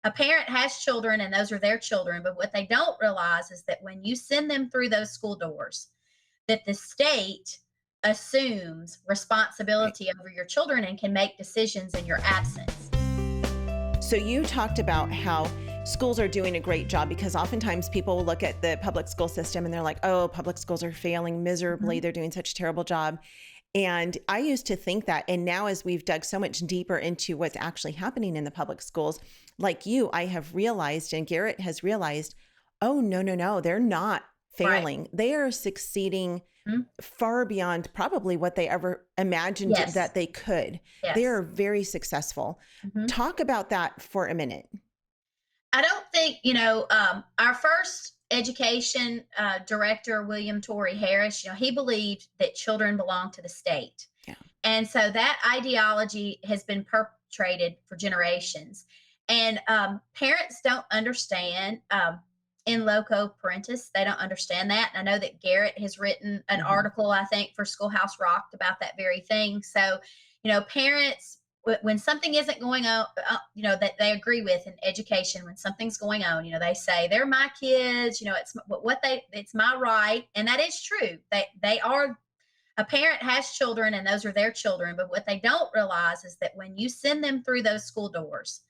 a parent has children and those are their children, but what they don't realize is that when you send them through those school doors, that the state assumes Right. responsibility over your children and can make decisions in your absence. So you talked about how schools are doing a great job because oftentimes people will look at the public school system and they're like, oh, public schools are failing miserably. Mhm. They're doing such a terrible job. And I used to think that. And now, as we've dug so much deeper into what's actually happening in the public schools, like you, I have realized, and Garrett has realized, oh, no, no, no, they're not Right. failing. They are succeeding Mhm. far beyond probably what they ever imagined Yes. that they could. They Yes. are very successful. Mhm. Talk about that for a minute. I don't think, our first education director, William Torrey Harris, he believed that children belong to the state. Yeah. And so that ideology has been perpetrated for generations. And parents don't understand in loco parentis, they don't understand that. And I know that Garrett has written an Mhm. article, I think, for Schoolhouse Rocked about that very thing. So, parents, when something isn't going on, that they agree with in education, when something's going on, they say they're my kids, it's my right. And that is true. They are, a parent has children and those are their children. But what they don't realize is that when you send them through those school doors,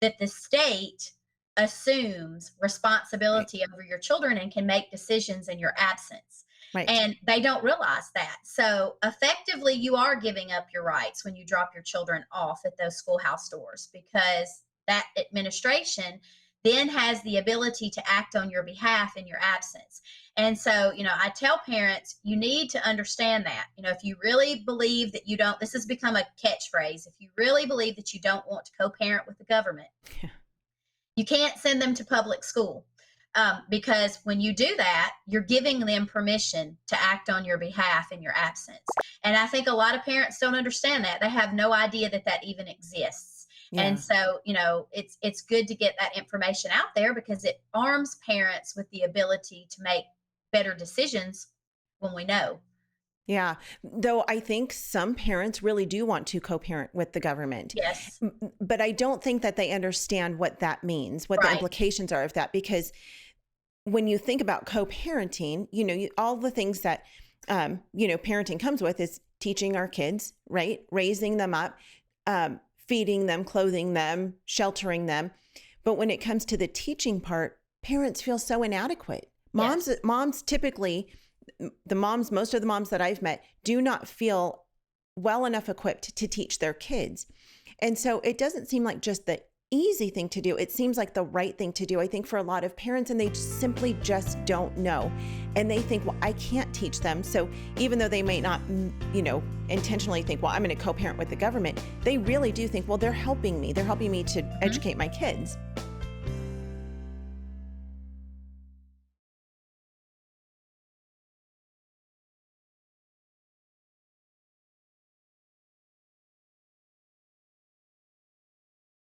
that the state assumes Right. responsibility over your children and can make decisions in your absence. Right. And they don't realize that. So effectively, you are giving up your rights when you drop your children off at those schoolhouse doors because that administration then has the ability to act on your behalf in your absence. And so, I tell parents, you need to understand that. If you really believe that you don't, this has become a catchphrase. If you really believe that you don't want to co parent with the government, Yeah. you can't send them to public school. Because when you do that, you're giving them permission to act on your behalf in your absence. And I think a lot of parents don't understand that. They have no idea that that even exists. And Yeah. so, it's good to get that information out there because it arms parents with the ability to make better decisions when we know. Yeah. Though I think some parents really do want to co-parent with the government. Yes. But I don't think that they understand what that means, what the Right. implications are of that. Because when you think about co-parenting, all the things that, parenting comes with is teaching our kids, right? Raising them up, feeding them, clothing them, sheltering them. But when it comes to the teaching part, parents feel so inadequate. Moms, Yes. moms typically, most of the moms that I've met do not feel well enough equipped to teach their kids. And so it doesn't seem like just the easy thing to do. It seems like the right thing to do, I think, for a lot of parents, and they simply just don't know. And they think, well, I can't teach them. So even though they may not, intentionally think, well, I'm going to co-parent with the government, they really do think, well, they're helping me. They're helping me to Mhm. educate my kids.